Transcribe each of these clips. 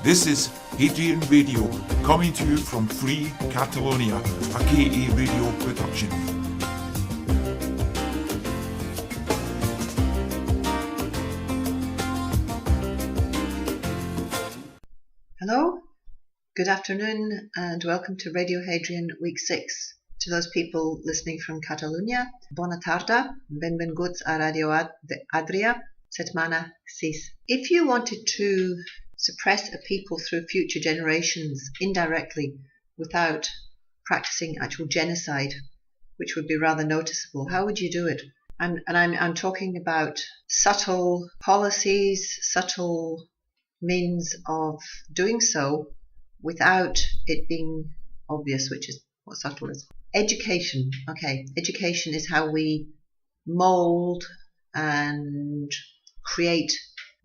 This is Hadrian Radio, coming to you from Free Catalonia, a KA radio production. Hello, good afternoon, and welcome to Radio Hadrian Week 6. To those people listening from Catalonia, bona tarda, benvinguts a Radio Adria, setmana 6. If you wanted to suppress a people through future generations indirectly without practicing actual genocide, which would be rather noticeable, how would you do it? I'm talking about subtle policies, subtle means of doing so without it being obvious, which is what subtle is. Education. Okay, education is how we mold and create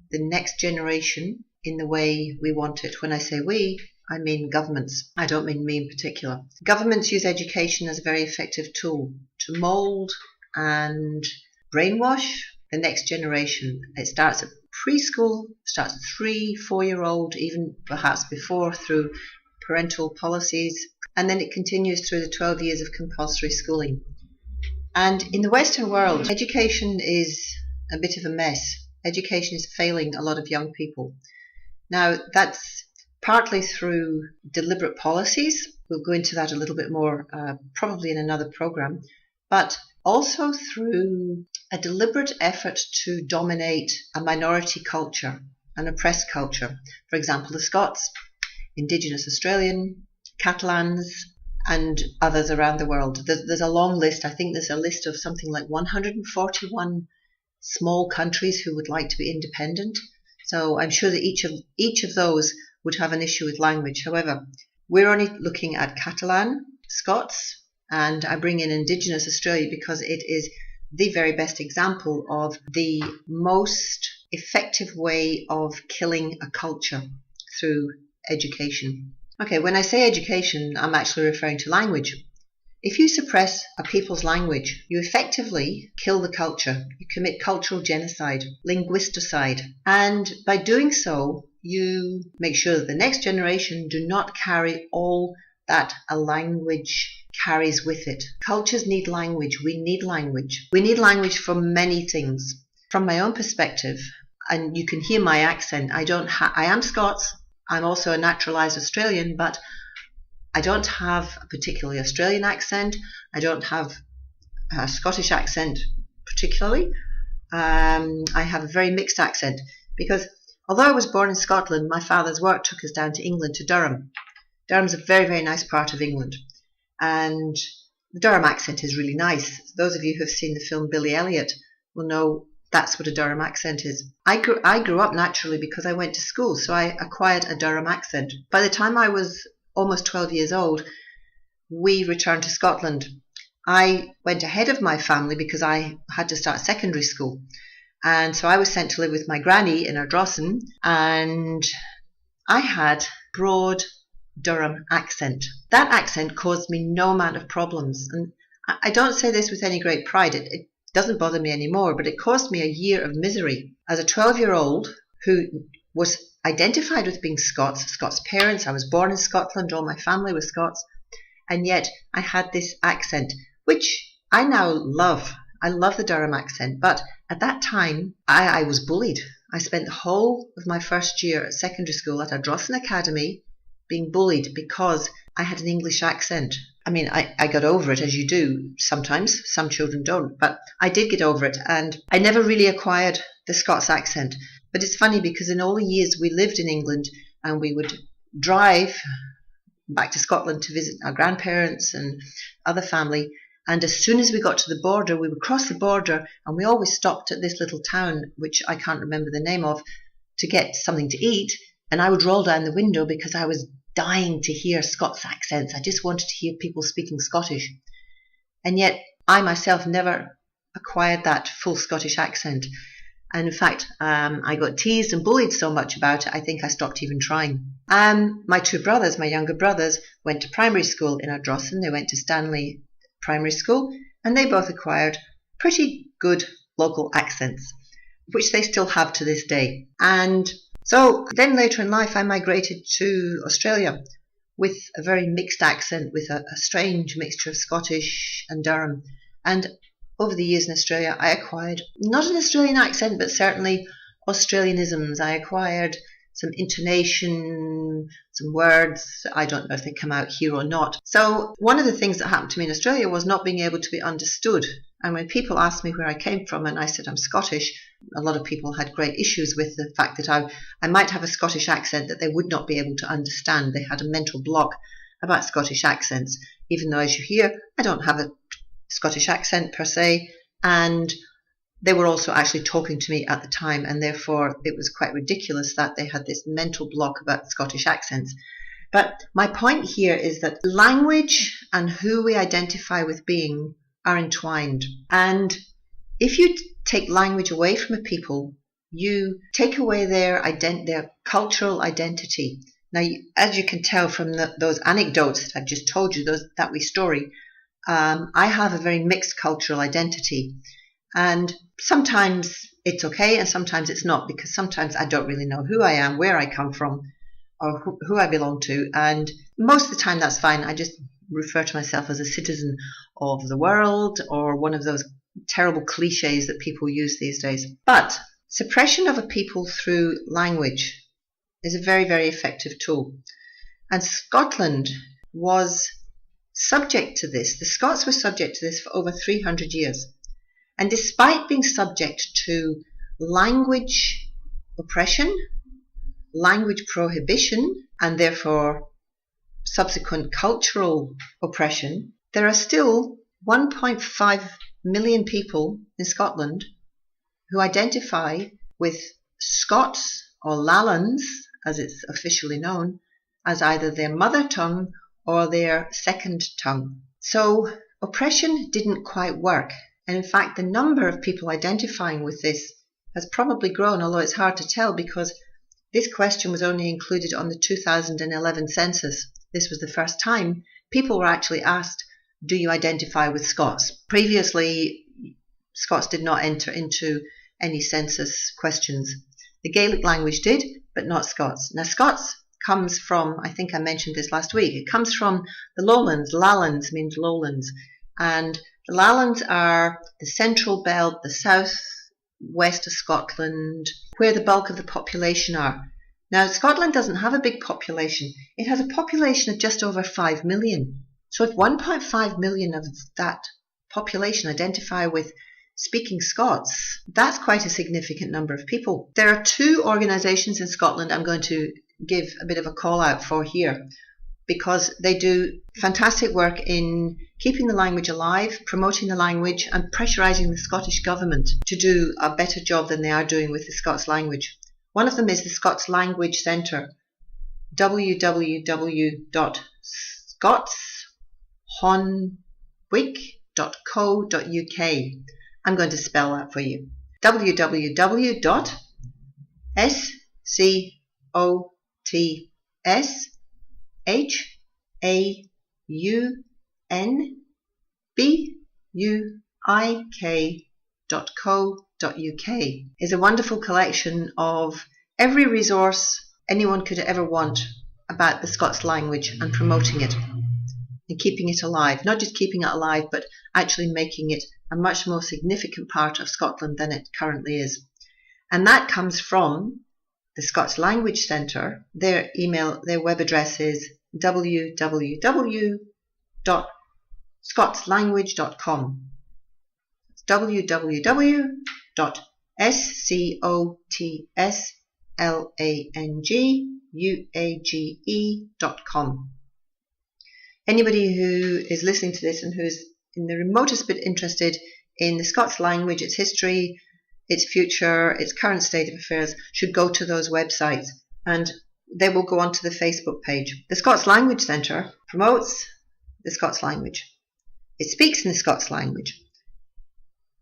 the next generation in the way we want it. When I say we, I mean governments. I don't mean me in particular. Governments use education as a very effective tool to mold and brainwash the next generation. It starts at preschool, starts 3-4-year-old, even perhaps before, through parental policies, and then it continues through the 12 years of compulsory schooling. And in the Western world, education is a bit of a mess. Education is failing a lot of young people. Now, that's partly through deliberate policies. We'll go into that a little bit more, probably in another program, but also through a deliberate effort to dominate a minority culture, an oppressed culture. For example, the Scots, Indigenous Australian, Catalans, and others around the world. There's a long list. I think there's a list of something like 141 small countries who would like to be independent. So I'm sure that each of those would have an issue with language. However, we're only looking at Catalan, Scots, and I bring in Indigenous Australia because it is the very best example of the most effective way of killing a culture through education. Okay, when I say education, I'm actually referring to language. If you suppress a people's language, you effectively kill the culture. You commit cultural genocide, linguisticide. And by doing so, you make sure that the next generation do not carry all that a language carries with it. Cultures need language. We need language. We need language for many things. From my own perspective, and you can hear my accent, I am Scots. I'm also a naturalised Australian, but I don't have a particularly Australian accent. I don't have a Scottish accent particularly. I have a very mixed accent because although I was born in Scotland, my father's work took us down to England, to Durham. Durham's a very, very nice part of England. And the Durham accent is really nice. Those of you who have seen the film Billy Elliot will know that's what a Durham accent is. I grew up naturally because I went to school, so I acquired a Durham accent. By the time I was almost 12 years old, we returned to Scotland. I went ahead of my family because I had to start secondary school. And so I was sent to live with my granny in Ardrossan, and I had broad Durham accent. That accent caused me no amount of problems. And I don't say this with any great pride. It doesn't bother me anymore, but it caused me a year of misery. As a 12-year-old who was identified with being Scots parents, I was born in Scotland, all my family was Scots, and yet I had this accent, which I now love. I love the Durham accent, but at that time, I was bullied. I spent the whole of my first year at secondary school at Ardrossan Academy being bullied because I had an English accent. I mean, I got over it, as you do sometimes. Some children don't, but I did get over it, and I never really acquired the Scots accent. But it's funny because in all the years we lived in England and we would drive back to Scotland to visit our grandparents and other family, and as soon as we got to the border, we would cross the border and we always stopped at this little town, which I can't remember the name of, to get something to eat, and I would roll down the window because I was dying to hear Scots accents. I just wanted to hear people speaking Scottish. And yet I myself never acquired that full Scottish accent. And in fact, I got teased and bullied so much about it, I think I stopped even trying. My two brothers, my younger brothers, went to primary school in Ardrossan. They went to Stanley Primary School, and they both acquired pretty good local accents, which they still have to this day. And So then later in life I migrated to Australia with a very mixed accent, with a strange mixture of Scottish and Durham. And over the years in Australia I acquired not an Australian accent, but certainly Australianisms. I acquired some intonation, some words. I don't know if they come out here or not. So one of the things that happened to me in Australia was not being able to be understood. And when people asked me where I came from and I said I'm Scottish, a lot of people had great issues with the fact that I might have a Scottish accent that they would not be able to understand. They had a mental block about Scottish accents, even though, as you hear, I don't have a Scottish accent per se. And they were also actually talking to me at the time, and therefore it was quite ridiculous that they had this mental block about Scottish accents. But my point here is that language and who we identify with being are entwined. And if you take language away from a people, you take away their cultural identity. Now, as you can tell from those anecdotes that I've just told you, that wee story, I have a very mixed cultural identity. And sometimes it's okay and sometimes it's not, because sometimes I don't really know who I am, where I come from, or who I belong to. And most of the time that's fine. I just refer to myself as a citizen of the world, or one of those terrible cliches that people use these days. But suppression of a people through language is a very, very effective tool. And Scotland was subject to this. The Scots were subject to this for over 300 years. And despite being subject to language oppression, language prohibition, and therefore subsequent cultural oppression, there are still 1.5 million people in Scotland who identify with Scots, or Lallans, as it's officially known, as either their mother tongue or their second tongue. So oppression didn't quite work. And in fact, the number of people identifying with this has probably grown, although it's hard to tell because this question was only included on the 2011 census. This was the first time people were actually asked, do you identify with Scots? Previously, Scots did not enter into any census questions. The Gaelic language did, but not Scots. Now, Scots comes from, I think I mentioned this last week, it comes from the lowlands. Lallans means lowlands. And the Lallans are the central belt, the south west of Scotland, where the bulk of the population are. Now, Scotland doesn't have a big population. It has a population of just over 5 million. So if 1.5 million of that population identify with speaking Scots, that's quite a significant number of people. There are two organisations in Scotland I'm going to give a bit of a call out for here, because they do fantastic work in keeping the language alive, promoting the language, and pressurising the Scottish government to do a better job than they are doing with the Scots language. One of them is the Scots Language Centre, www.scotshonwick.co.uk. I'm going to spell that for you. www.scotshonwick.co.uk is a wonderful collection of every resource anyone could ever want about the Scots language and promoting it and keeping it alive. Not just keeping it alive, but actually making it a much more significant part of Scotland than it currently is. And that comes from the Scots Language Centre. Their web address is www.scotslanguage.com. www.scotslanguage.com. Anybody who is listening to this and who's in the remotest bit interested in the Scots language, its history, its future, its current state of affairs, should go to those websites, and they will go onto the Facebook page. The Scots Language Centre promotes the Scots language. It speaks in the Scots language.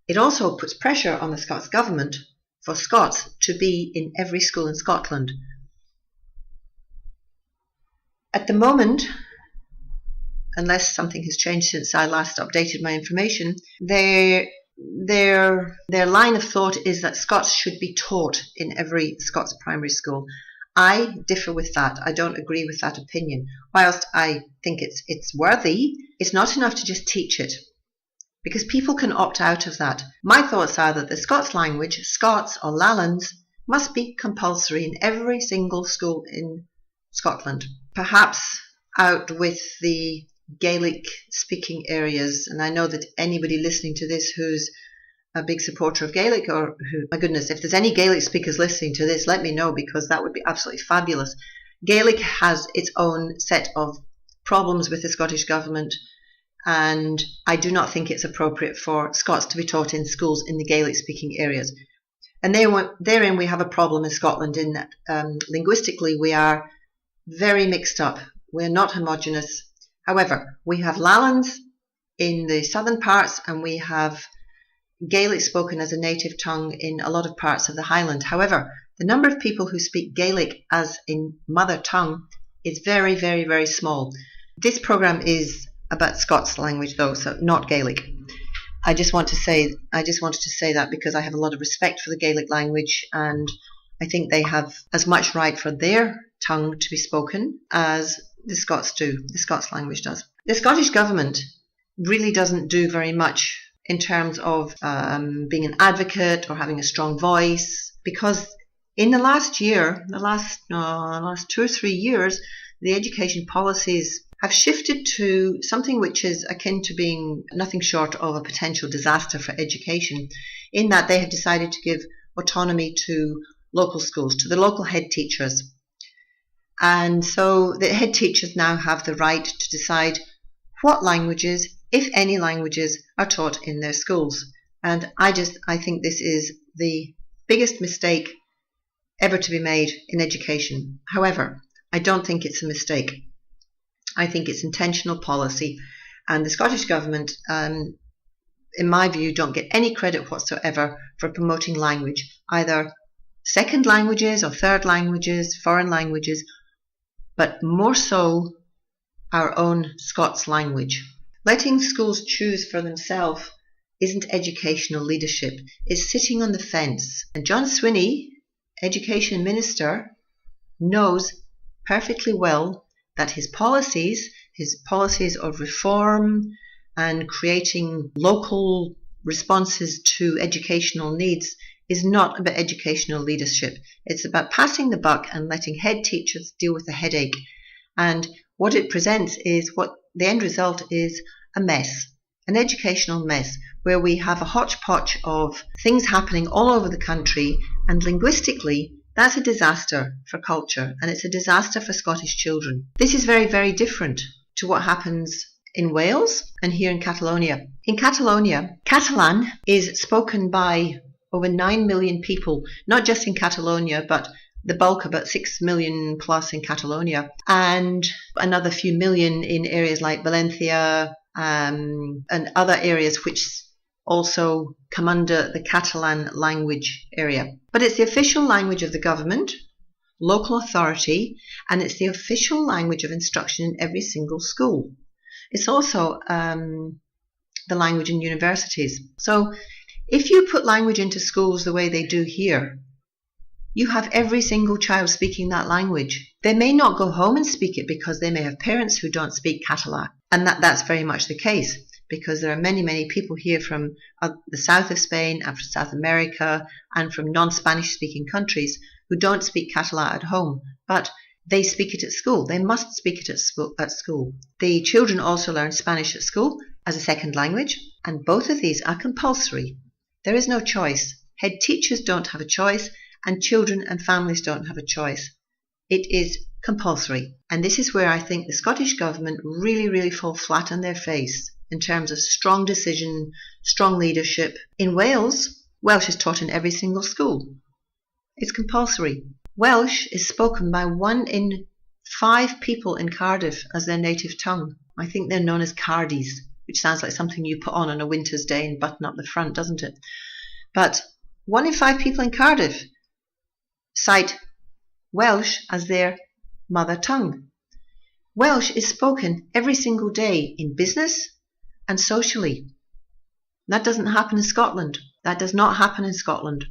It also puts pressure on the Scots government for Scots to be in every school in Scotland. At the moment, unless something has changed since I last updated my information, they their line of thought is that Scots should be taught in every Scots primary school. I differ with that. I don't agree with that opinion. Whilst I think it's worthy, it's not enough to just teach it, because people can opt out of that. My thoughts are that the Scots language, Scots or Lallans, must be compulsory in every single school in Scotland. Perhaps out with the Gaelic-speaking areas, and I know that anybody listening to this who's a big supporter of Gaelic, or who, my goodness, if there's any Gaelic speakers listening to this, let me know, because that would be absolutely fabulous. Gaelic has its own set of problems with the Scottish government, and I do not think it's appropriate for Scots to be taught in schools in the Gaelic-speaking areas. And therein we have a problem in Scotland, in that linguistically we are very mixed up. We're not homogenous. However, we have Lallans in the southern parts, and we have Gaelic spoken as a native tongue in a lot of parts of the Highland. However, the number of people who speak Gaelic as a mother tongue is very, very, very small. This program is about Scots language though, so not Gaelic. I just wanted to say that because I have a lot of respect for the Gaelic language, and I think they have as much right for their tongue to be spoken as the Scots do. The Scots language does. The Scottish government really doesn't do very much in terms of being an advocate or having a strong voice, because in the last 2 or 3 years, the education policies have shifted to something which is akin to being nothing short of a potential disaster for education, in that they have decided to give autonomy to local schools, to the local head teachers. And so the head teachers now have the right to decide what languages, if any languages, are taught in their schools. And I think this is the biggest mistake ever to be made in education. However, I don't think it's a mistake. I think it's intentional policy, and the Scottish government, in my view, don't get any credit whatsoever for promoting language, either second languages or third languages, foreign languages, but more so our own Scots language. Letting schools choose for themselves isn't educational leadership, it's sitting on the fence. And John Swinney, Education Minister, knows perfectly well that his policies of reform and creating local responses to educational needs is not about educational leadership. It's about passing the buck and letting head teachers deal with the headache. And what it presents is what the end result is: a mess, an educational mess, where we have a hodgepodge of things happening all over the country, and linguistically, that's a disaster for culture, and it's a disaster for Scottish children. This is very, very different to what happens in Wales and here in Catalonia. In Catalonia, Catalan is spoken by over 9 million people, not just in Catalonia, but the bulk, about 6 million plus in Catalonia, and another few million in areas like Valencia and other areas which also come under the Catalan language area. But it's the official language of the government, local authority, and it's the official language of instruction in every single school. It's also the language in universities. So if you put language into schools the way they do here, you have every single child speaking that language. They may not go home and speak it because they may have parents who don't speak Catalan. And that's very much the case, because there are many, many people here from the south of Spain and from South America and from non-Spanish speaking countries who don't speak Catalan at home, but they speak it at school. They must speak it at school. The children also learn Spanish at school as a second language, and both of these are compulsory. There is no choice. Head teachers don't have a choice, and children and families don't have a choice. It is compulsory. And this is where I think the Scottish government really, really fall flat on their face in terms of strong decision, strong leadership. In Wales, Welsh is taught in every single school. It's compulsory. Welsh is spoken by 1 in 5 people in Cardiff as their native tongue. I think they're known as Cardis, which sounds like something you put on a winter's day and button up the front, doesn't it? But 1 in 5 people in Cardiff cite Welsh as their mother tongue. Welsh is spoken every single day in business and socially. That doesn't happen in Scotland. That does not happen in Scotland.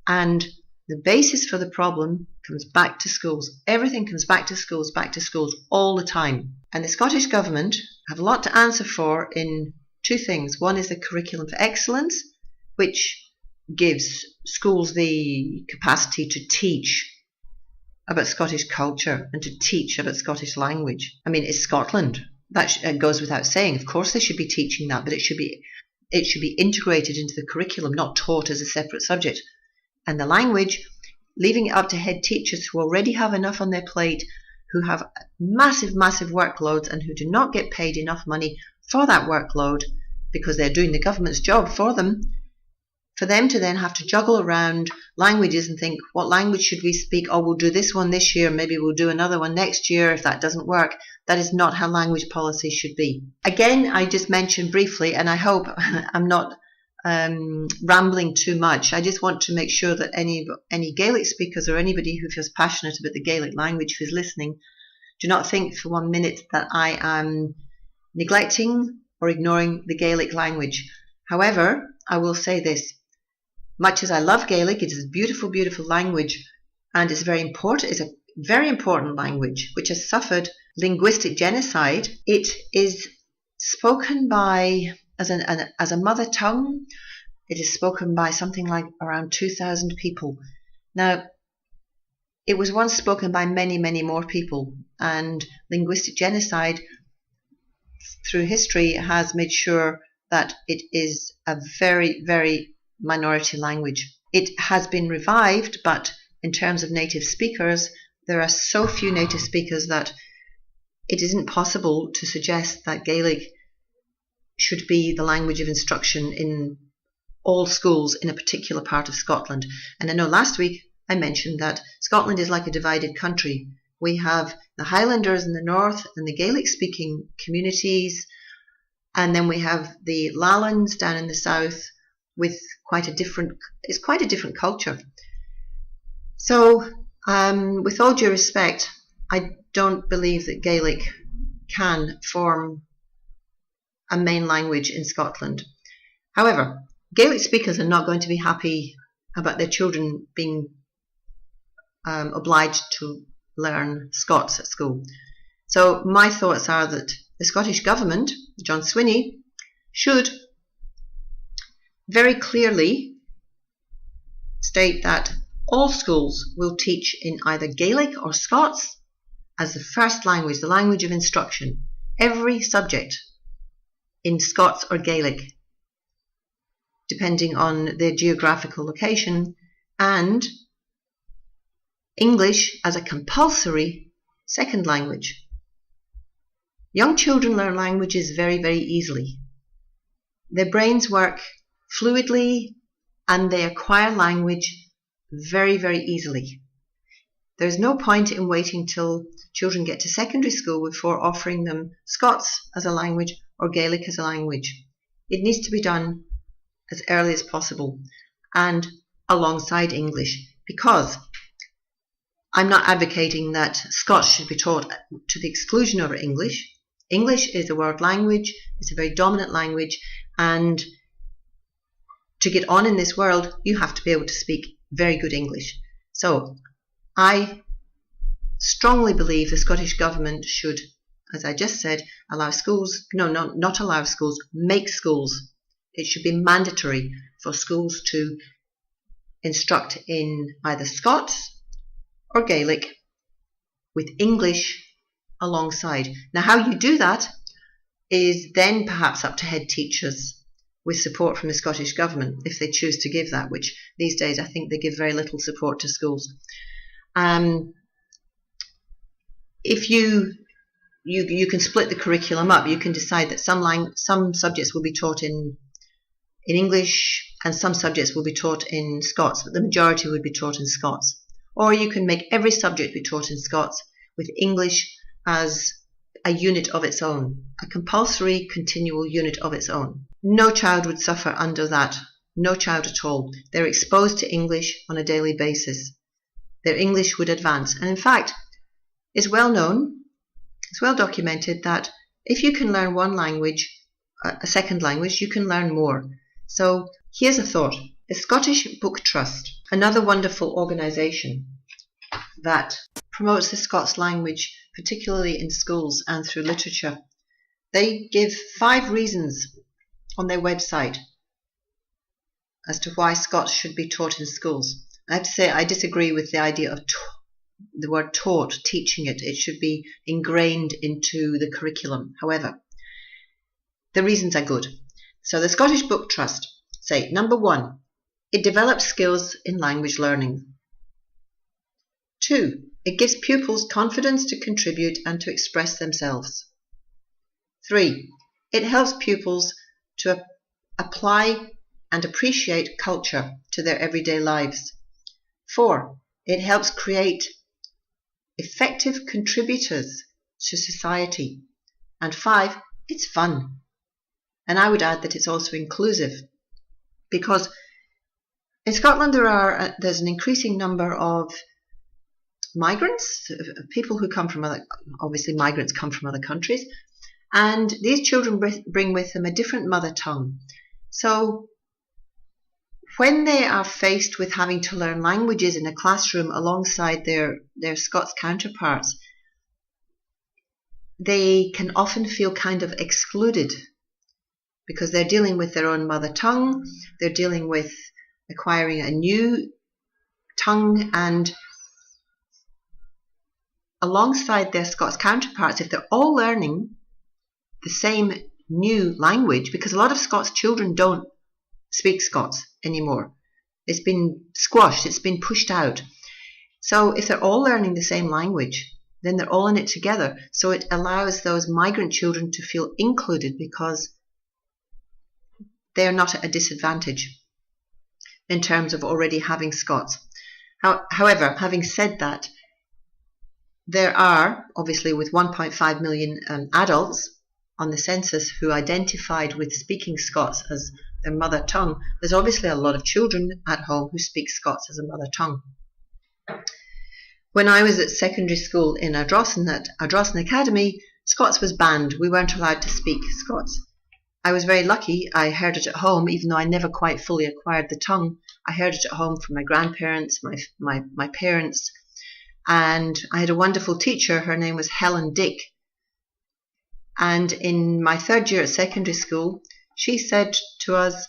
And the basis for the problem comes back to schools. Everything comes back to schools all the time. And the Scottish Government have a lot to answer for in two things. One is the Curriculum for Excellence, which gives schools the capacity to teach about Scottish culture and to teach about Scottish language. I mean, it's Scotland. That goes without saying. Of course they should be teaching that, but it should be integrated into the curriculum, not taught as a separate subject. And the language, leaving it up to head teachers who already have enough on their plate, who have massive workloads and who do not get paid enough money for that workload because they're doing the government's job for them to then have to juggle around languages and think, what language should we speak? Oh, we'll do this one this year, maybe we'll do another one next year if that doesn't work. That is not how language policy should be. Again, I just mentioned briefly, and I hope I'm not rambling too much. I just want to make sure that any Gaelic speakers or anybody who feels passionate about the Gaelic language who's listening, do not think for 1 minute that I am neglecting or ignoring the Gaelic language. However, I will say this. Much as I love Gaelic, it is a beautiful, beautiful language, and it's very important. It's a very important language which has suffered linguistic genocide. It is spoken by, as a mother tongue, it is spoken by something like around 2,000 people. Now, it was once spoken by many, many more people, and linguistic genocide through history has made sure that it is a very, very minority language. It has been revived, but in terms of native speakers, there are so few native speakers that it isn't possible to suggest that Gaelic should be the language of instruction in all schools in a particular part of Scotland. And I know last week I mentioned that Scotland is like a divided country. We have the Highlanders in the north and the Gaelic-speaking communities, and then we have the Lowlands down in the south with quite a different culture. So, with all due respect, I don't believe that Gaelic can form a main language in Scotland. However, Gaelic speakers are not going to be happy about their children being obliged to learn Scots at school. So my thoughts are that the Scottish Government, John Swinney, should very clearly state that all schools will teach in either Gaelic or Scots as the first language, the language of instruction. Every subject in Scots or Gaelic, depending on their geographical location, and English as a compulsory second language. Young children learn languages very, very easily. Their brains work fluidly and they acquire language very, very easily. There's no point in waiting till children get to secondary school before offering them Scots as a language or Gaelic as a language. It needs to be done as early as possible and alongside English, because I'm not advocating that Scots should be taught to the exclusion of English. English is a world language, it's a very dominant language, and to get on in this world, you have to be able to speak very good English. So I strongly believe the Scottish Government should, as I just said, allow schools, not allow schools, make schools. It should be mandatory for schools to instruct in either Scots or Gaelic with English alongside. Now, how you do that is then perhaps up to head teachers with support from the Scottish Government, if they choose to give that, which these days I think they give very little support to schools. If you can split the curriculum up, you can decide that some subjects will be taught in English and some subjects will be taught in Scots, but the majority would be taught in Scots. Or you can make every subject be taught in Scots with English as a unit of its own, a compulsory continual unit of its own. No child would suffer under that, no child at all. They're exposed to English on a daily basis. Their English would advance. And in fact, it's well known, it's well documented that if you can learn one language a second language, you can learn more. So here's a thought. The Scottish Book Trust, another wonderful organisation that promotes the Scots language, particularly in schools and through literature. They give 5 reasons on their website as to why Scots should be taught in schools. I have to say I disagree with the idea of the word taught, teaching it. It should be ingrained into the curriculum. However, the reasons are good. So the Scottish Book Trust say, number 1, it develops skills in language learning. 2, it gives pupils confidence to contribute and to express themselves. 3, it helps pupils to apply and appreciate culture to their everyday lives. 4, it helps create effective contributors to society. And 5, it's fun. And I would add that it's also inclusive, because in Scotland there's an increasing number of migrants, people who come from obviously migrants come from other countries, and these children bring with them a different mother tongue. So when they are faced with having to learn languages in a classroom alongside their Scots counterparts, they can often feel kind of excluded, because they're dealing with their own mother tongue, they're dealing with acquiring a new tongue, and alongside their Scots counterparts, if they're all learning the same new language, because a lot of Scots children don't speak Scots anymore. It's been squashed, it's been pushed out. So if they're all learning the same language, then they're all in it together. So it allows those migrant children to feel included, because they are not at a disadvantage in terms of already having Scots. However, having said that, there are, obviously with 1.5 million adults on the census who identified with speaking Scots as their mother tongue, there's obviously a lot of children at home who speak Scots as a mother tongue. When I was at secondary school in Ardrossan, at Ardrossan Academy, Scots was banned. We weren't allowed to speak Scots. I was very lucky. I heard it at home, even though I never quite fully acquired the tongue. I heard it at home from my grandparents, my parents, and I had a wonderful teacher. Her name was Helen Dick. And in my 3rd year at secondary school, she said to us,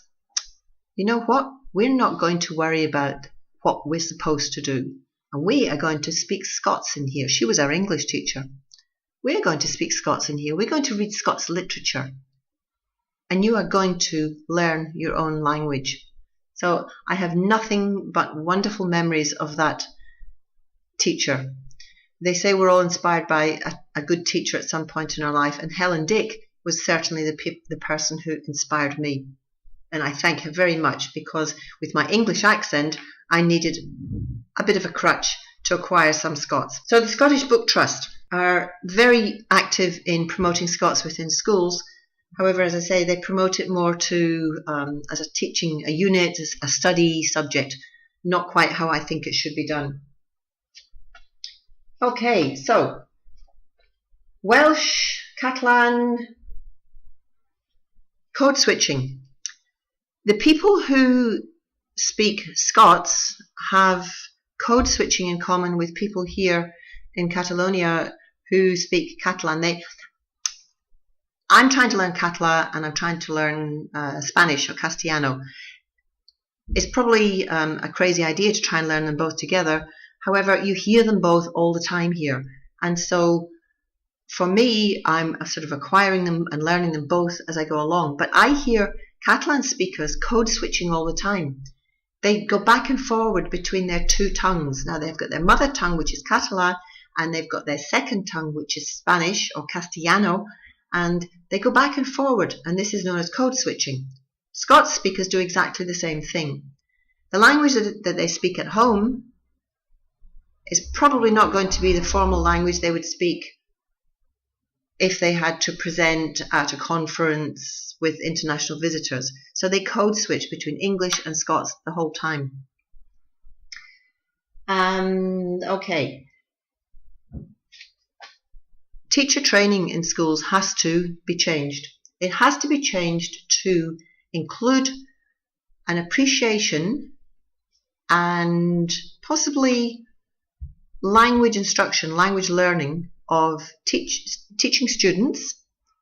you know what? We're not going to worry about what we're supposed to do. And we are going to speak Scots in here. She was our English teacher. We're going to speak Scots in here. We're going to read Scots literature. And you are going to learn your own language. So I have nothing but wonderful memories of that teacher. They say we're all inspired by a good teacher at some point in our life, and Helen Dick was certainly the person who inspired me. And I thank her very much, because with my English accent, I needed a bit of a crutch to acquire some Scots. So the Scottish Book Trust are very active in promoting Scots within schools. However, as I say, they promote it more to as a teaching, a unit, as a study subject, not quite how I think it should be done. Okay, so Welsh, Catalan, code switching. The people who speak Scots have code switching in common with people here in Catalonia who speak Catalan. I'm trying to learn Catalan and I'm trying to learn Spanish or Castellano. It's probably a crazy idea to try and learn them both together. However, you hear them both all the time here. And so for me, I'm sort of acquiring them and learning them both as I go along. But I hear Catalan speakers code switching all the time. They go back and forward between their 2 tongues. Now they've got their mother tongue, which is Catalan, and they've got their second tongue, which is Spanish or Castellano, and they go back and forward, and this is known as code switching. Scots speakers do exactly the same thing. The language that they speak at home is probably not going to be the formal language they would speak if they had to present at a conference with international visitors. So they code switch between English and Scots the whole time. Okay. Teacher training in schools has to be changed. It has to be changed to include an appreciation and possibly language instruction, language learning of teaching students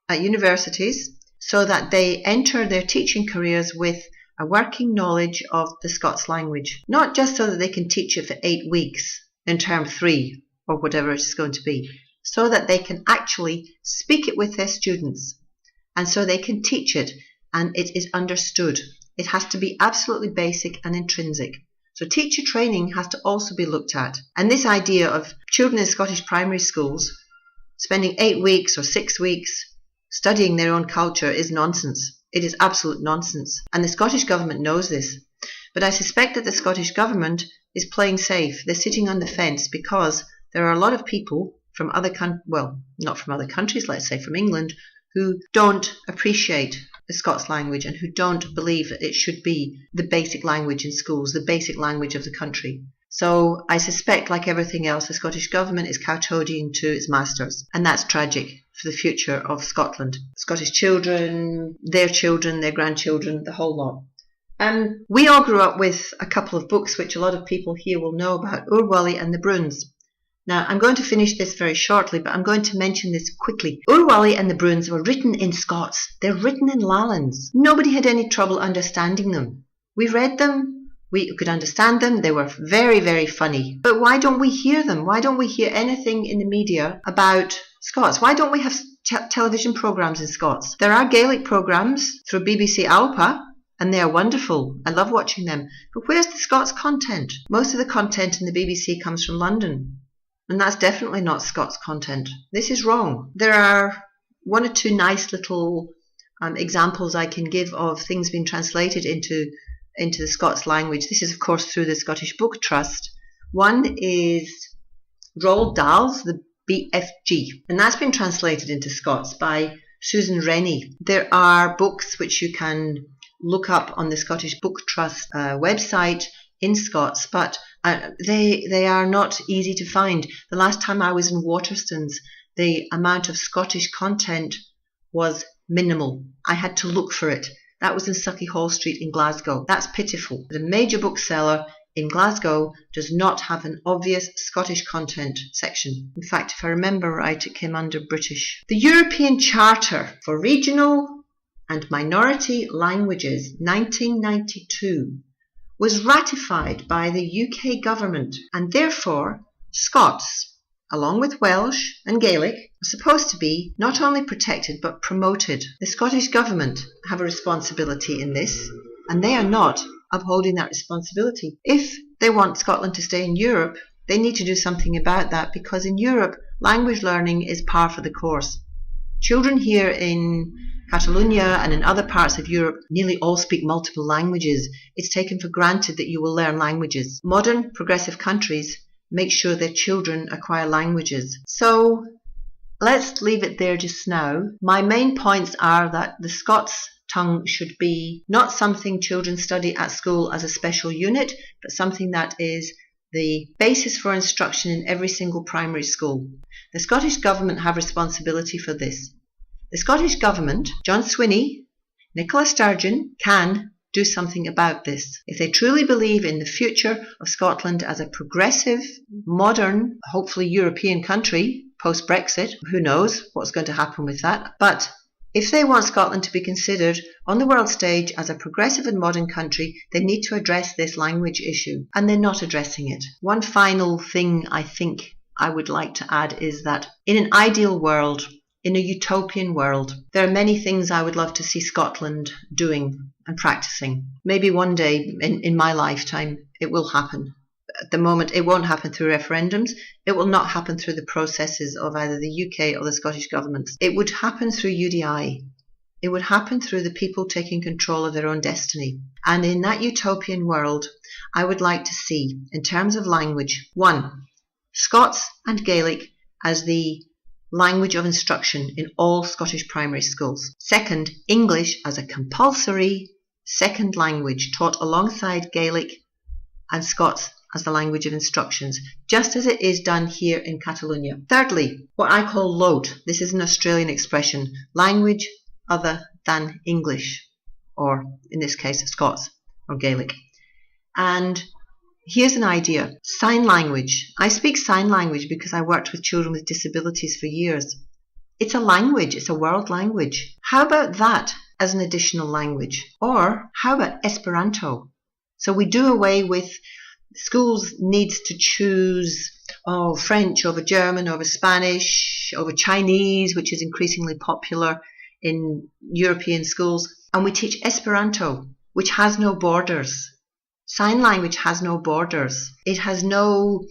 at universities so that they enter their teaching careers with a working knowledge of the Scots language. Not just so that they can teach it for 8 weeks in term 3 or whatever it's going to be, so that they can actually speak it with their students and so they can teach it and it is understood. It has to be absolutely basic and intrinsic. So teacher training has to also be looked at. And this idea of children in Scottish primary schools spending 8 weeks or 6 weeks studying their own culture is nonsense. It is absolute nonsense. And the Scottish Government knows this. But I suspect that the Scottish Government is playing safe. They're sitting on the fence because there are a lot of people from other not from other countries, let's say from England, who don't appreciate the Scots language and who don't believe that it should be the basic language in schools, the basic language of the country. So I suspect, like everything else, the Scottish Government is kowtoadying to its masters. And that's tragic for the future of Scotland. Scottish children, their grandchildren, the whole lot. We all grew up with a couple of books which a lot of people here will know about, Ur Wullie and the Bruins. Now, I'm going to finish this very shortly, but I'm going to mention this quickly. Ur Wullie and the Bruins were written in Scots. They're written in Lowlands. Nobody had any trouble understanding them. We read them. We could understand them. They were very, very funny. But why don't we hear them? Why don't we hear anything in the media about Scots? Why don't we have television programmes in Scots? There are Gaelic programmes through BBC Alpa, and they are wonderful. I love watching them. But where's the Scots content? Most of the content in the BBC comes from London. And that's definitely not Scots content. This is wrong. There are 1 or 2 nice little examples I can give of things being translated into the Scots language. This is, of course, through the Scottish Book Trust. One is Roald Dahl's The BFG, and that's been translated into Scots by Susan Rennie. There are books which you can look up on the Scottish Book Trust website in Scots, but they are not easy to find. The last time I was in Waterstones, the amount of Scottish content was minimal. I had to look for it. That was in Sucky Hall Street in Glasgow. That's pitiful. The major bookseller in Glasgow does not have an obvious Scottish content section. In fact, if I remember right, it came under British. The European Charter for Regional and Minority Languages, 1992, was ratified by the UK government, and therefore Scots, along with Welsh and Gaelic, are supposed to be not only protected but promoted. The Scottish government have a responsibility in this, and they are not upholding that responsibility. If they want Scotland to stay in Europe, they need to do something about that, because in Europe, language learning is par for the course. Children here in Catalonia and in other parts of Europe nearly all speak multiple languages. It's taken for granted that you will learn languages. Modern progressive countries make sure their children acquire languages. So let's leave it there just now. My main points are that the Scots tongue should be not something children study at school as a special unit, but something that is the basis for instruction in every single primary school. The Scottish Government have responsibility for this. The Scottish Government, John Swinney, Nicola Sturgeon, can do something about this. If they truly believe in the future of Scotland as a progressive, modern, hopefully European country, post-Brexit, who knows what's going to happen with that, but if they want Scotland to be considered on the world stage as a progressive and modern country, they need to address this language issue, and they're not addressing it. One final thing I think I would like to add is that in an ideal world, in a utopian world, there are many things I would love to see Scotland doing and practicing. Maybe one day in my lifetime it will happen. At the moment it won't happen through referendums. It will not happen through the processes of either the UK or the Scottish governments. It would happen through UDI. It would happen through the people taking control of their own destiny. And in that utopian world, I would like to see, in terms of language, 1, Scots and Gaelic as the language of instruction in all Scottish primary schools. 2nd, English as a compulsory second language taught alongside Gaelic and Scots as the language of instructions, just as it is done here in Catalonia. 3rdly, what I call LOTE. This is an Australian expression, language other than English, or in this case, Scots or Gaelic. And here's an idea. Sign language. I speak sign language because I worked with children with disabilities for years. It's a language. It's a world language. How about that as an additional language? Or how about Esperanto? So we do away with schools needs to choose French over German, over Spanish, over Chinese, which is increasingly popular in European schools. And we teach Esperanto, which has no borders. Sign language has no borders. It has no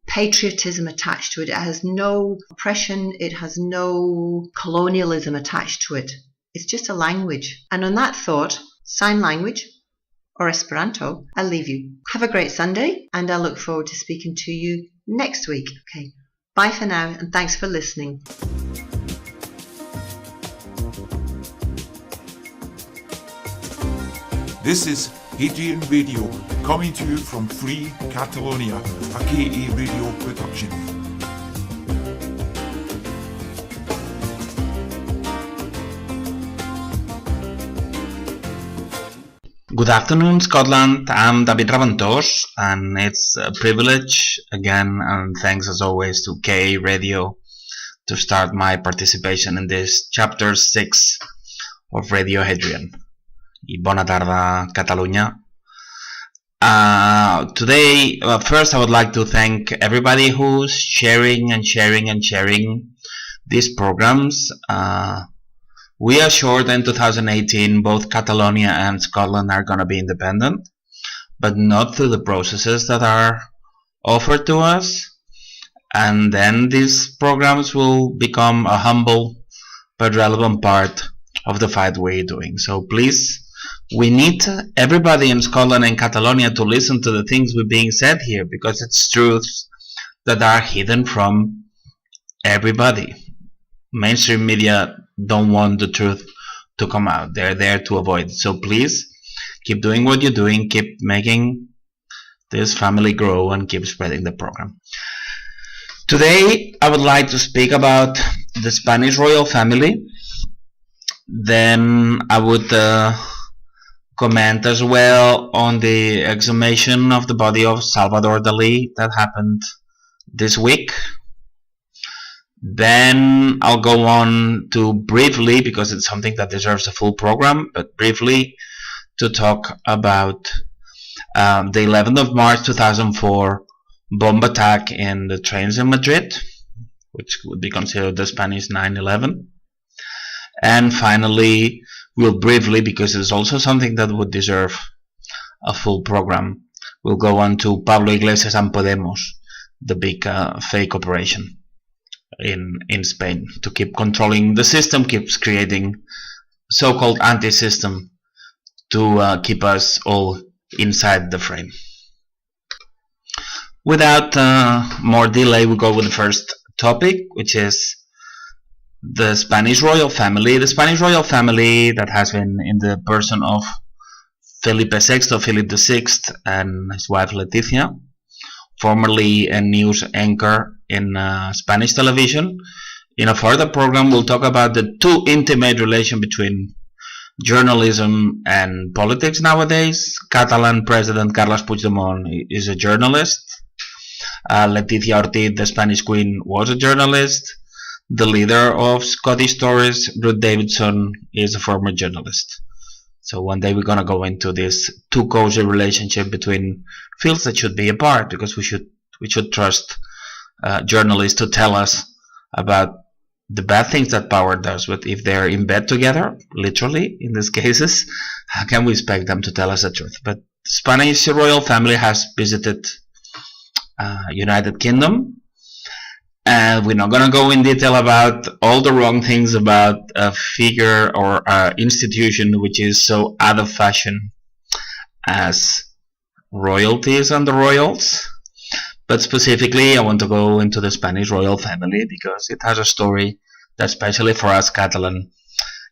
patriotism attached to it. It has no oppression. It has no colonialism attached to it. It's just a language. And on that thought, sign language or Esperanto, I'll leave you. Have a great Sunday, and I look forward to speaking to you next week. Okay, bye for now, and thanks for listening. This is Hadrian Radio, coming to you from Free Catalonia, a KA radio production. Good afternoon, Scotland. I'm David Raventós, and it's a privilege again, and thanks as always to KA Radio to start my participation in this chapter 6 of Radio Hadrian. I bona tarda, Catalunya. Today, first I would like to thank everybody who's sharing these programs. We are sure that in 2018 both Catalonia and Scotland are going to be independent, but not through the processes that are offered to us. And then these programs will become a humble but relevant part of the fight we're doing. So please, we need everybody in Scotland and Catalonia to listen to the things we're being said here, because it's truths that are hidden from everybody. Mainstream media don't want the truth to come out. They're there to avoid it. So please, keep doing what you're doing, keep making this family grow, and keep spreading the program. Today, I would like to speak about the Spanish royal family. Then I would comment as well on the exhumation of the body of Salvador Dali that happened this week. Then I'll go on to briefly, because it's something that deserves a full program, but briefly to talk about the 11th of March 2004 bomb attack in the trains in Madrid, which would be considered the Spanish 9/11. And finally, we'll briefly, because it's also something that would deserve a full program, we'll go on to Pablo Iglesias and Podemos, the big fake operation in Spain to keep controlling the system, keeps creating so-called anti-system to keep us all inside the frame. Without more delay, we go with the first topic, which is the Spanish royal family. The Spanish royal family that has been in the person of Felipe VI, Philip VI, and his wife Letizia, formerly a news anchor in Spanish television. In a further program, we'll talk about the too intimate relation between journalism and politics nowadays. Catalan President Carles Puigdemont is a journalist. Letizia Ortiz, the Spanish Queen, was a journalist. The leader of Scottish Tories, Ruth Davidson, is a former journalist. So one day we're going to go into this too cozy relationship between fields that should be apart, because we should trust journalists to tell us about the bad things that power does. But if they're in bed together, literally in these cases, how can we expect them to tell us the truth? But Spanish royal family has visited United Kingdom. And we're not going to go in detail about all the wrong things about a figure or an institution which is so out of fashion as royalties and the royals. But specifically, I want to go into the Spanish royal family because it has a story that, especially for us Catalan,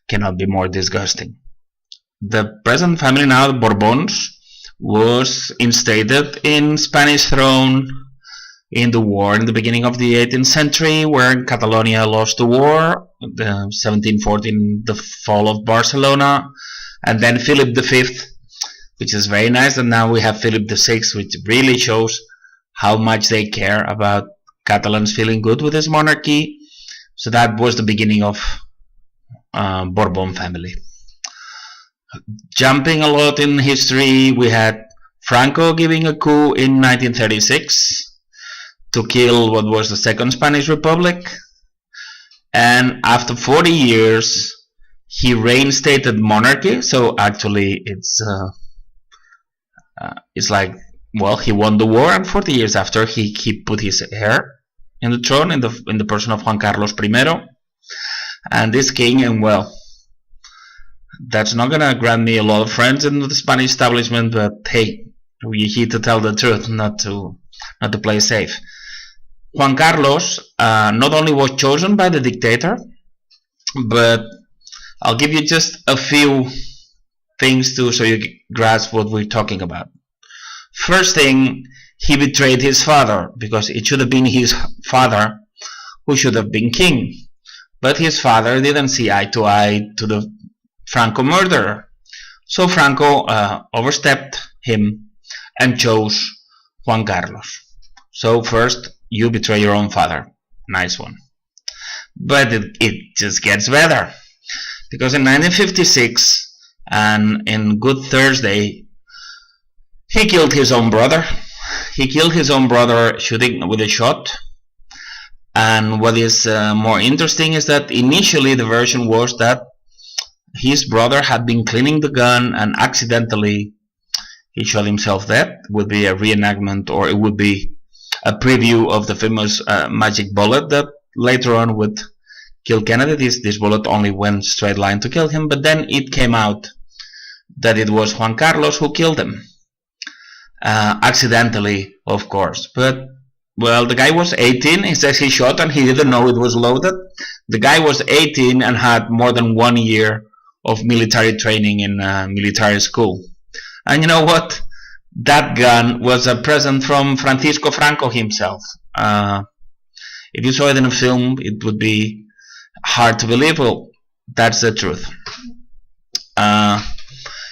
cannot be more disgusting. The present family now, the Bourbons, was instated in Spanish throne in the war in the beginning of the 18th century, where Catalonia lost the war, 1714, the fall of Barcelona, and then Philip V, which is very nice, and now we have Philip VI, which really shows how much they care about Catalans feeling good with his monarchy. So that was the beginning of Bourbon family. Jumping a lot in history, we had Franco giving a coup in 1936 to kill what was the Second Spanish Republic, and after 40 years he reinstated monarchy. So actually it's like, well, he won the war, and 40 years after he put his heir in the throne in the person of Juan Carlos I, and this king, and well, that's not gonna grant me a lot of friends in the Spanish establishment, but hey, we need to tell the truth, not to play safe. Juan Carlos not only was chosen by the dictator, but I'll give you just a few things so you grasp what we're talking about. First thing, he betrayed his father, because it should have been his father who should have been king. But his father didn't see eye to eye to the Franco murderer. So Franco overstepped him and chose Juan Carlos. So first, you betray your own father. Nice one. But it just gets better. Because in 1956, and in Good Thursday, he killed his own brother. He killed his own brother shooting with a shot. And what is more interesting is that initially the version was that his brother had been cleaning the gun and accidentally he shot himself dead. It would be a reenactment, or it would be a preview of the famous magic bullet that later on would kill Kennedy. This bullet only went straight line to kill him, but then it came out that it was Juan Carlos who killed him. Accidentally, of course. But, well, the guy was 18, he says he shot and he didn't know it was loaded. The guy was 18 and had more than 1 year of military training in military school. And you know what? That gun was a present from Francisco Franco himself. If you saw it in a film, it would be hard to believe. Well, that's the truth.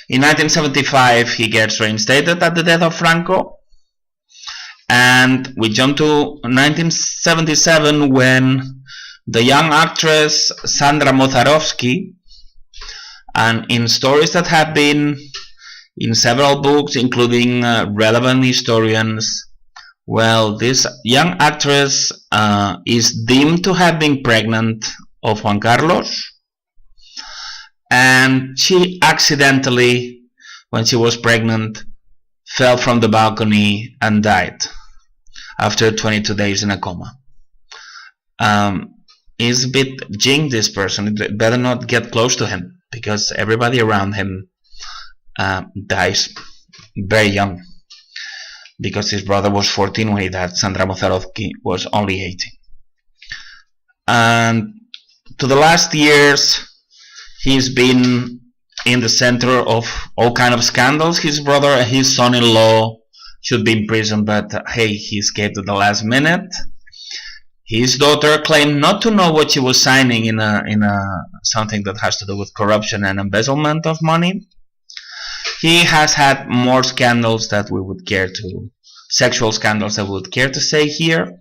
In 1975, he gets reinstated at the death of Franco. And we jump to 1977, when the young actress Sandra Mozarovsky, and in stories that have been in several books, including relevant historians, well, this young actress is deemed to have been pregnant of Juan Carlos, and she accidentally, when she was pregnant, fell from the balcony and died after 22 days in a coma. He's a bit jinxed, this person. It better not get close to him, because everybody around him dies very young, because his brother was 14 when he died. Sandra Mozarovsky was only 18. And to the last years, he's been in the center of all kind of scandals. His brother and his son-in-law should be in prison, but hey, he escaped at the last minute. His daughter claimed not to know what she was signing in something that has to do with corruption and embezzlement of money. He has had more scandals that we would care to, sexual scandals that we would care to say here.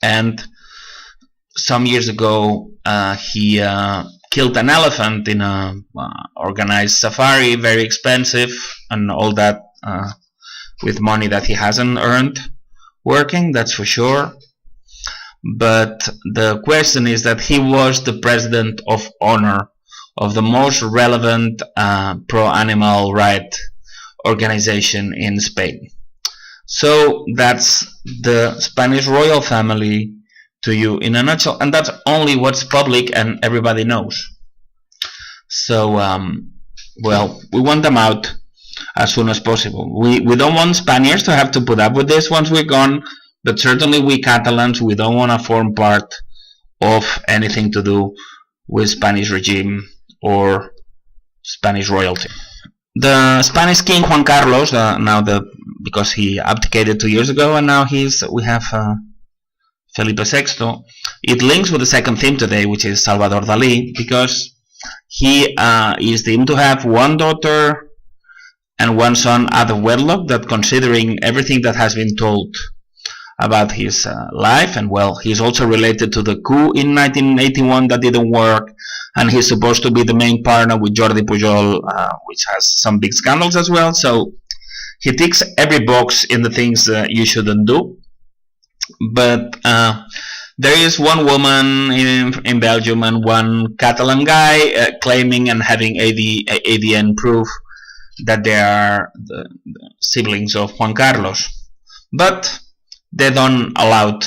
And some years ago, he killed an elephant in a organized safari, very expensive, and all that with money that he hasn't earned working, that's for sure. But the question is that he was the president of honor of the most relevant pro-animal right organization in Spain. So that's the Spanish royal family to you in a nutshell, and that's only what's public and everybody knows. So well, we want them out as soon as possible. We don't want Spaniards to have to put up with this once we're gone, but certainly we Catalans, we don't want to form part of anything to do with Spanish regime or Spanish royalty. The Spanish king Juan Carlos, now the because he abdicated 2 years ago, and now we have Felipe VI. It links with the second theme today, which is Salvador Dali, because he is deemed to have one daughter and one son out of wedlock, that, considering everything that has been told about his life, and well, he's also related to the coup in 1981 that didn't work, and he's supposed to be the main partner with Jordi Pujol, which has some big scandals as well. So he ticks every box in the things you shouldn't do. But there is one woman in Belgium and one Catalan guy claiming and having ADN proof that they are the siblings of Juan Carlos, but they don't allow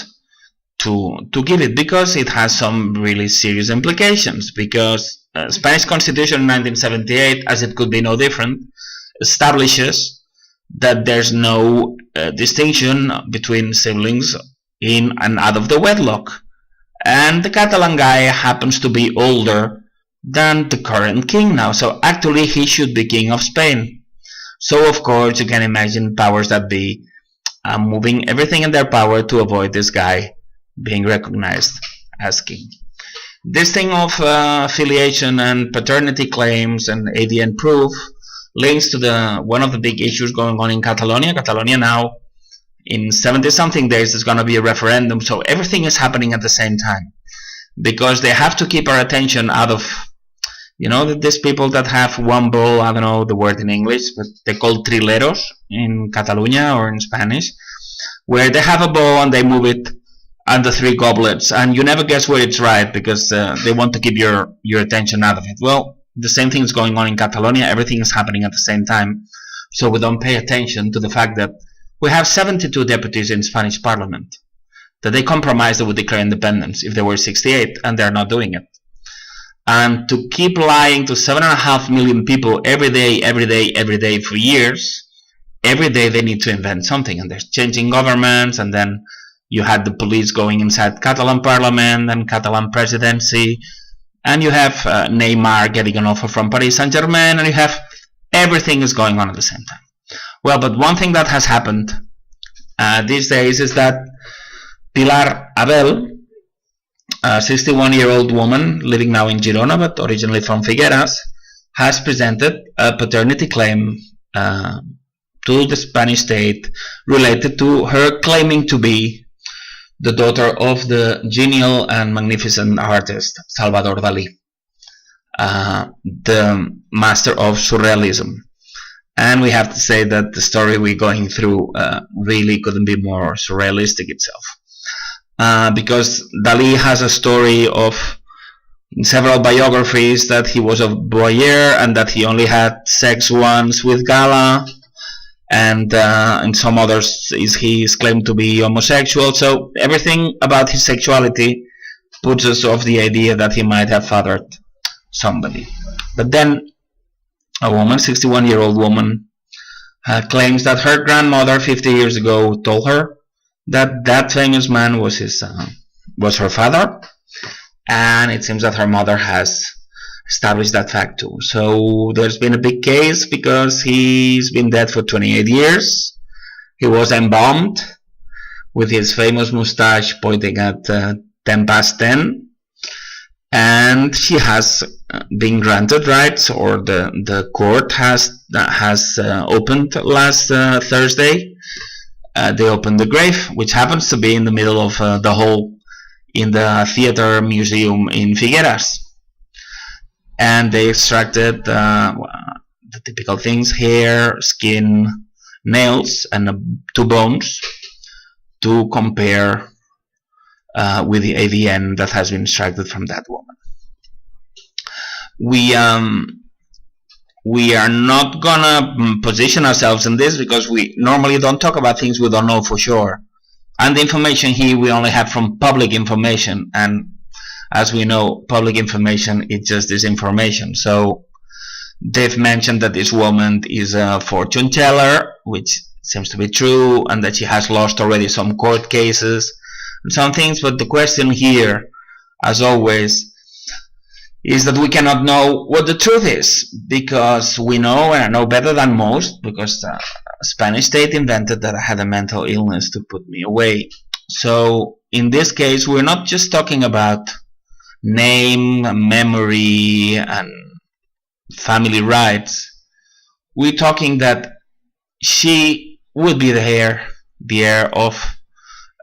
to give it, because it has some really serious implications. Because Spanish Constitution in 1978, as it could be no different, establishes that there's no distinction between siblings in and out of the wedlock, and the Catalan guy happens to be older than the current king now, so actually he should be king of Spain. So of course you can imagine powers that be moving everything in their power to avoid this guy being recognized as king. This thing of affiliation and paternity claims and ADN proof links to one of the big issues going on in Catalonia. Catalonia now, in 70-something days, there's going to be a referendum, so everything is happening at the same time, because they have to keep our attention out of, these people that have one bowl, I don't know the word in English, but they call trileros in Catalonia or in Spanish, where they have a bowl and they move it under 3 goblets, and you never guess where it's right, because they want to keep your attention out of it. Well, the same thing is going on in Catalonia. Everything is happening at the same time, so we don't pay attention to the fact that we have 72 deputies in Spanish Parliament, that they compromised, they would declare independence if there were 68, and they're not doing it. And to keep lying to 7.5 million people every day for years, every day they need to invent something, and they're changing governments, and then you had the police going inside Catalan Parliament and Catalan presidency, and you have Neymar getting an offer from Paris Saint-Germain, and you have everything is going on at the same time. Well, but one thing that has happened these days is that Pilar Abel, a 61-year-old woman living now in Girona but originally from Figueras, has presented a paternity claim to the Spanish state related to her claiming to be the daughter of the genial and magnificent artist Salvador Dali, the master of surrealism. And we have to say that the story we're going through really couldn't be more surrealistic itself. Because Dali has a story of several biographies that he was a voyeur and that he only had sex once with Gala, and in some others he is claimed to be homosexual. So everything about his sexuality puts us off the idea that he might have fathered somebody. But then a woman, 61-year-old woman, claims that her grandmother 50 years ago told her that that famous man was her father, and it seems that her mother has established that fact too. So there's been a big case because he's been dead for 28 years. He was embalmed with his famous mustache pointing at 10 past 10, and she has been granted rights, or the court has opened last Thursday. They opened the grave, which happens to be in the middle of the hall in the theater museum in Figueras, and they extracted the typical things: hair, skin, nails, and 2 bones to compare with the ADN that has been extracted from that woman. We are not gonna position ourselves in this because we normally don't talk about things we don't know for sure, and the information here we only have from public information, and as we know, public information is just disinformation. So they've mentioned that this woman is a fortune teller, which seems to be true, and that she has lost already some court cases and some things. But the question here, as always, is that we cannot know what the truth is, because we know, and I know better than most, because the Spanish state invented that I had a mental illness to put me away. So in this case, we're not just talking about name, memory, and family rights. We're talking that she will be the heir of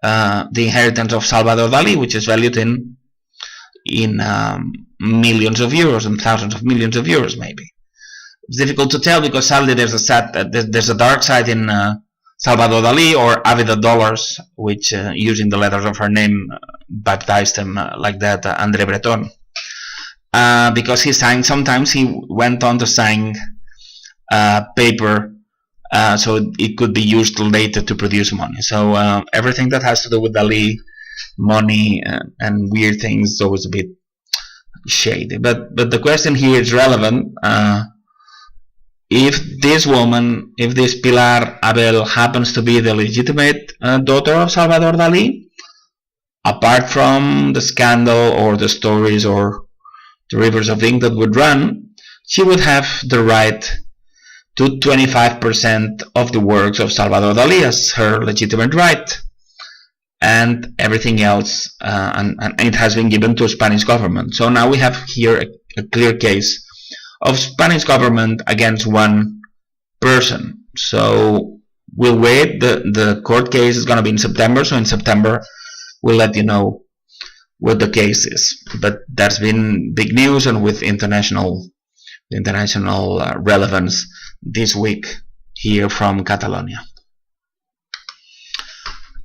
the inheritance of Salvador Dali, which is valued in millions of euros and thousands of millions of euros, maybe. It's difficult to tell, because sadly there's a dark side in Salvador Dali, or Ávida Dollars, which using the letters of her name baptized him like that, André Breton, because sometimes he went on to sign paper so it could be used later to produce money. So everything that has to do with Dali, money, and weird things is always a bit shady. But the question here is relevant. If this woman, if this Pilar Abel happens to be the legitimate daughter of Salvador Dali, apart from the scandal or the stories or the rivers of ink that would run, she would have the right to 25% of the works of Salvador Dali as her legitimate right, and everything else, and it has been given to Spanish government. So now we have here a clear case of Spanish government against one person. So we'll wait. The court case is going to be in September, so in September we'll let you know what the case is. But that's been big news, and with international relevance this week here from Catalonia.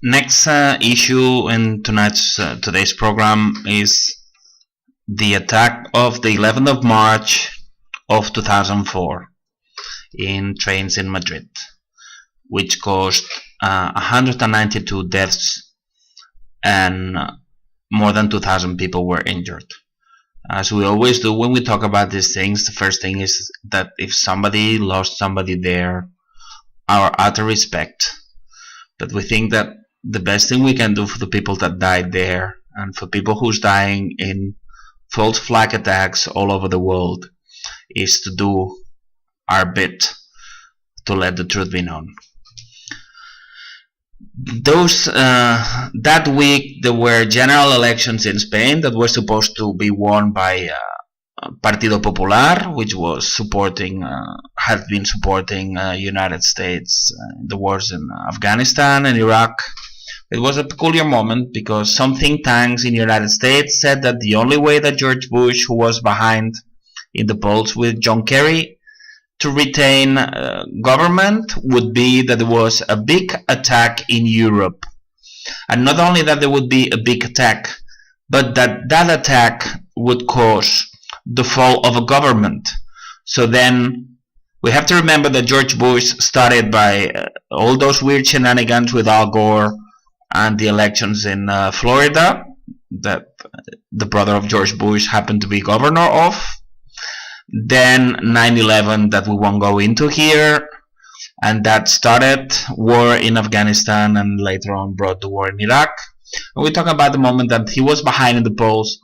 Next issue in today's program is the attack of the 11th of March of 2004 in trains in Madrid, which caused 192 deaths and more than 2,000 people were injured. As we always do when we talk about these things, the first thing is that if somebody lost somebody there, our utter respect. But we think that the best thing we can do for the people that died there, and for people who's dying in false flag attacks all over the world, is to do our bit to let the truth be known. That week there were general elections in Spain that were supposed to be won by Partido Popular, which was had been supporting United States in the wars in Afghanistan and Iraq. It was a peculiar moment because some think tanks in the United States said that the only way that George Bush, who was behind in the polls with John Kerry, to retain government would be that there was a big attack in Europe. And not only that there would be a big attack, but that attack would cause the fall of a government. So then we have to remember that George Bush started by all those weird shenanigans with Al Gore and the elections in Florida that the brother of George Bush happened to be governor of. Then 9/11 that we won't go into here, and that started war in Afghanistan and later on brought the war in Iraq. And we talk about the moment that he was behind in the polls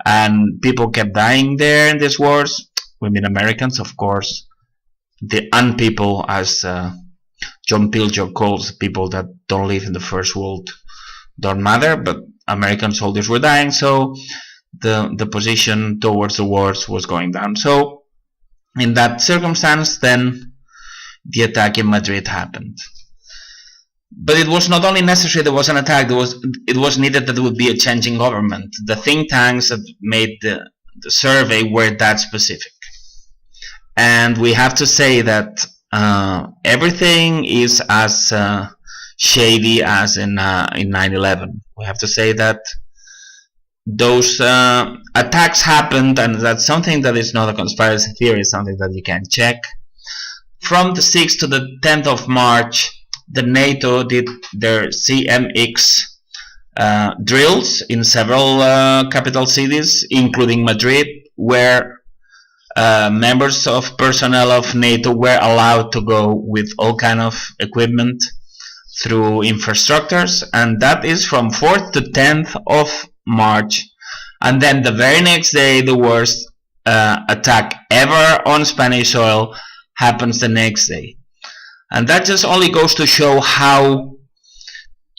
and people kept dying there in these wars. We mean Americans, of course. The unpeople, as John Pilger calls people that don't live in the first world, don't matter, but American soldiers were dying, so the position towards the wars was going down. So in that circumstance, then the attack in Madrid happened. But it was not only necessary there was an attack, it was needed that there would be a change in government. The think tanks that made the survey were that specific. And we have to say that everything is as shady as in 9/11. We have to say that those attacks happened, and that's something that is not a conspiracy theory, something that you can check. From the 6th to the 10th of March, the NATO did their CMX drills in several capital cities, including Madrid, where members of personnel of NATO were allowed to go with all kind of equipment through infrastructures, and that is from 4th to 10th of March. And then the very next day there was attack ever on Spanish soil happens the next day. And that just only goes to show how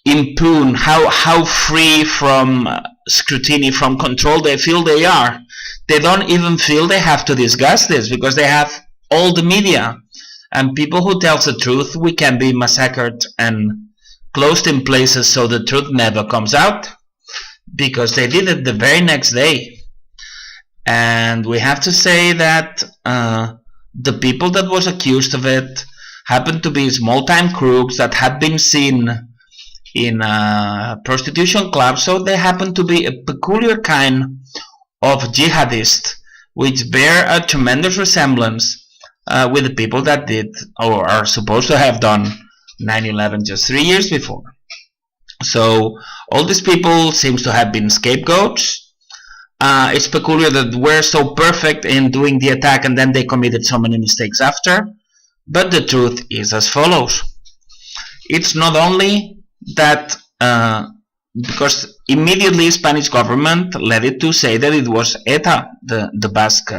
impune, how free from scrutiny, from control they feel they are. They don't even feel they have to discuss this because they have all the media. And people who tell the truth, we can be massacred and closed in places so the truth never comes out, because they did it the very next day. And we have to say that the people that was accused of it happened to be small-time crooks that had been seen in prostitution clubs, so they happen to be a peculiar kind of jihadist, which bear a tremendous resemblance with the people that did or are supposed to have done 9/11 just 3 years before. So all these people seems to have been scapegoats. It's peculiar that we're so perfect in doing the attack and then they committed so many mistakes after. But the truth is as follows. It's not only that because immediately Spanish government led it to say that it was ETA, the Basque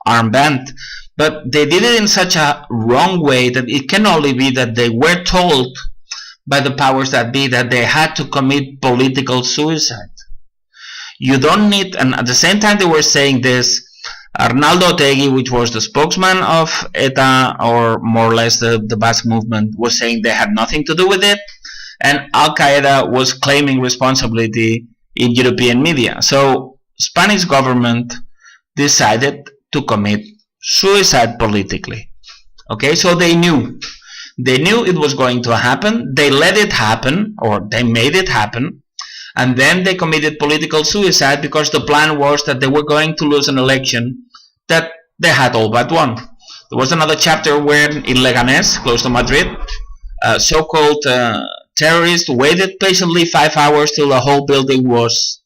armed band, but they did it in such a wrong way that it can only be that they were told by the powers that be that they had to commit political suicide. You don't need, and at the same time they were saying this, Arnaldo Otegi, which was the spokesman of ETA, or more or less the Basque movement, was saying they had nothing to do with it, and Al-Qaeda was claiming responsibility in European media. So Spanish government decided to commit suicide politically. Okay, so they knew it was going to happen. They let it happen, or they made it happen. And then they committed political suicide because the plan was that they were going to lose an election that they had all but won. There was another chapter where in Leganés, close to Madrid, so-called terrorists waited patiently 5 hours till the whole building was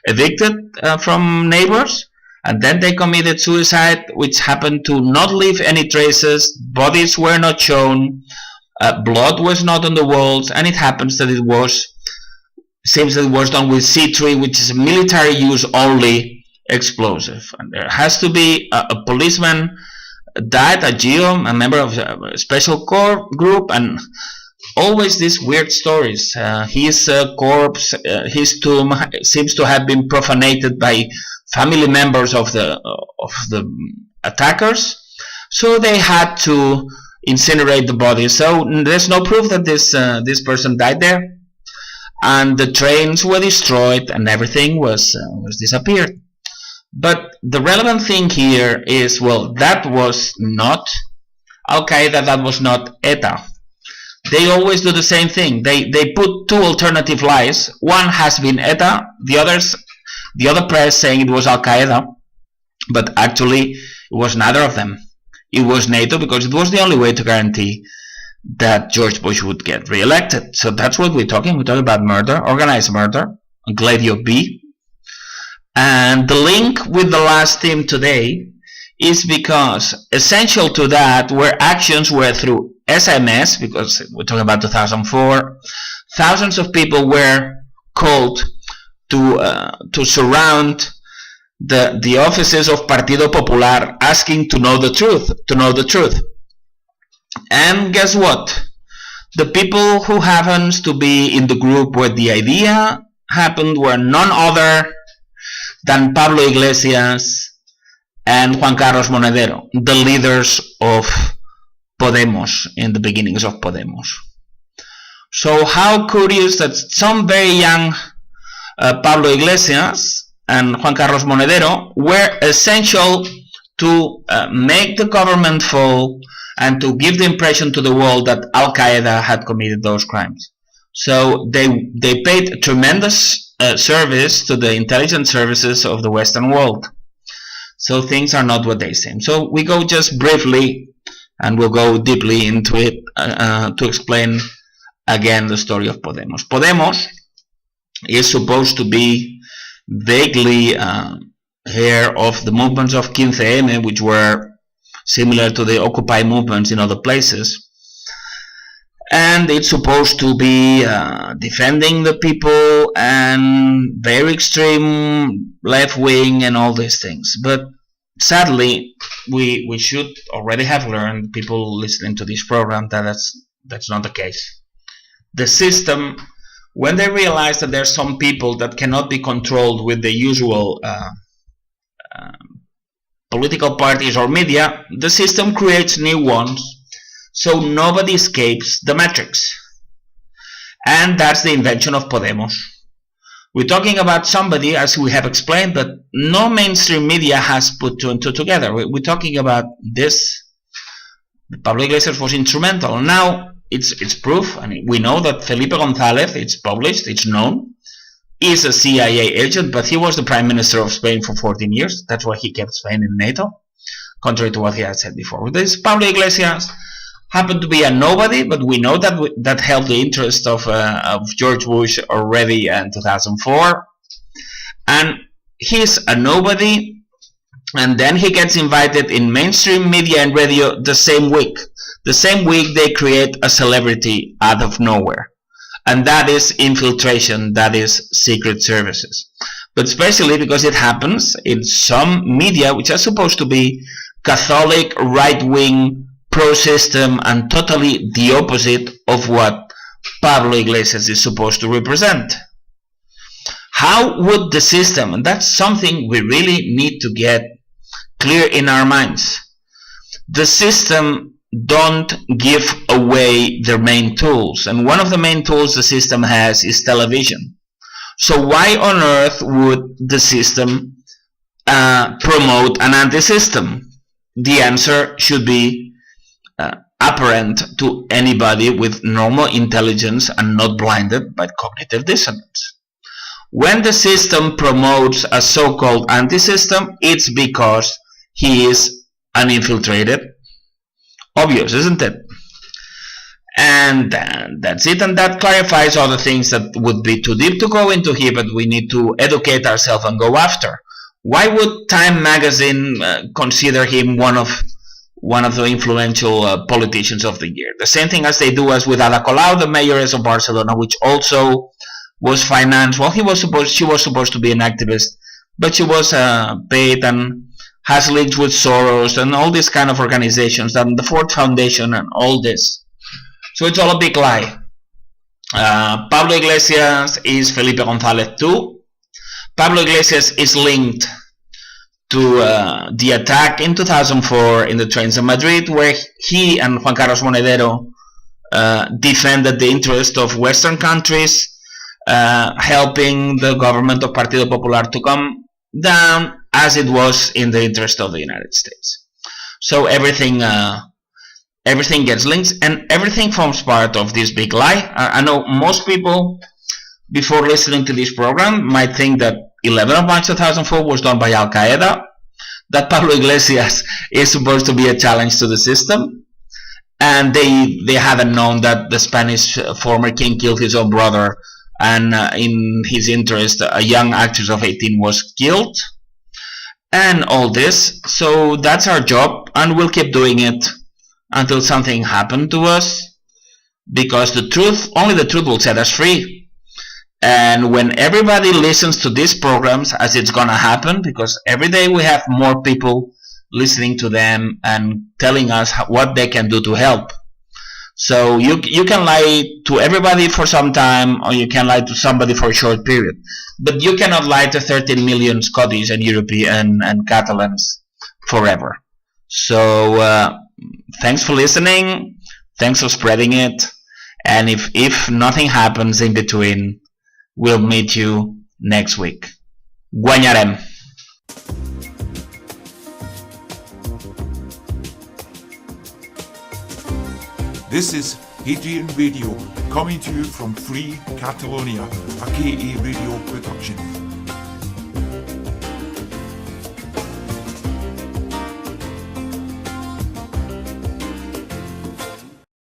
evicted from neighbors. And then they committed suicide, which happened to not leave any traces. Bodies were not shown. Blood was not on the walls. And it happens that seems that it was done with C3, which is a military use only explosive. And there has to be a policeman died, a GEO, a member of a special corps group, and always these weird stories. His corpse, his tomb seems to have been profanated by family members of the attackers, so they had to incinerate the body. So there's no proof that this person died there. And the trains were destroyed and everything was disappeared. But the relevant thing here is, well, that was not Al-Qaeda, that was not ETA. They always do the same thing. They put two alternative lies. One has been ETA, the other press saying it was Al-Qaeda, but actually it was neither of them. It was NATO, because it was the only way to guarantee that George Bush would get re-elected. So that's what we're talking. We're talking about murder, organized murder, Gladio B. And the link with the last theme today is because essential to that were actions were through SMS, because we're talking about 2004. Thousands of people were called to surround the offices of Partido Popular, asking to know the truth. And guess what? The people who happens to be in the group where the idea happened were none other than Pablo Iglesias and Juan Carlos Monedero, the leaders of Podemos in the beginnings of Podemos. So how curious that some very young Pablo Iglesias and Juan Carlos Monedero were essential to make the government fall and to give the impression to the world that Al-Qaeda had committed those crimes. So they paid tremendous service to the intelligence services of the Western world. So things are not what they seem. So we go just briefly, and we'll go deeply into it to explain again the story of Podemos. Podemos is supposed to be vaguely heir of the movements of 15M, which were similar to the Occupy movements in other places, and it's supposed to be defending the people and very extreme left wing and all these things. But sadly, we should already have learned, people listening to this program, that that's not the case. The system, when they realize that there are some people that cannot be controlled with the usual political parties or media, the system creates new ones, so nobody escapes the matrix. And that's the invention of Podemos. We're talking about somebody, as we have explained, that no mainstream media has put two and two together. We're talking about this. Pablo Iglesias was instrumental. Now it's proof, and we know that Felipe González, it's published, it's known, is a CIA agent, but he was the Prime Minister of Spain for 14 years. That's why he kept Spain in NATO, contrary to what he had said before. This Pablo Iglesias happened to be a nobody, but we know that that held the interest of George Bush already in 2004. And he's a nobody, and then he gets invited in mainstream media and radio the same week. The same week they create a celebrity out of nowhere. And that is infiltration, that is secret services. But especially because it happens in some media which are supposed to be Catholic, right-wing, pro-system, and totally the opposite of what Pablo Iglesias is supposed to represent. How would the system, and that's something we really need to get clear in our minds, the system don't give away their main tools, and one of the main tools the system has is television. So why on earth would the system promote an anti-system? The answer should be apparent to anybody with normal intelligence and not blinded by cognitive dissonance. When the system promotes a so-called anti-system, it's because he is an infiltrated. Obvious, isn't it? And that's it, and that clarifies other things that would be too deep to go into here, but we need to educate ourselves and go after. Why would Time magazine consider him one of the influential politicians of the year? The same thing as they do as with Ada Colau, the mayoress of Barcelona, which also was financed. Well, she was supposed to be an activist, but she was paid and has links with Soros and all these kind of organizations, and the Ford Foundation and all this. So it's all a big lie. Pablo Iglesias is Felipe González too. Pablo Iglesias is linked to the attack in 2004 in the trains in Madrid, where he and Juan Carlos Monedero defended the interest of Western countries, helping the government of Partido Popular to come down, as it was in the interest of the United States. So everything gets linked, and everything forms part of this big lie. I know most people, before listening to this program, might think that 11 of March 2004 was done by Al-Qaeda, that Pablo Iglesias is supposed to be a challenge to the system, and they haven't known that the Spanish former king killed his own brother, and in his interest a young actress of 18 was killed, and all this. So that's our job, and we'll keep doing it until something happened to us, because the truth, only the truth will set us free. And when everybody listens to these programs, as it's gonna happen, because every day we have more people listening to them and telling us what they can do to help. So you can lie to everybody for some time, or you can lie to somebody for a short period, but you cannot lie to 13 million Scottish and European and Catalans forever. So thanks for listening, thanks for spreading it, and if nothing happens in between, we'll meet you next week. Guanyarem! This is Hadrian Radio, coming to you from Free Catalonia, a KA radio production.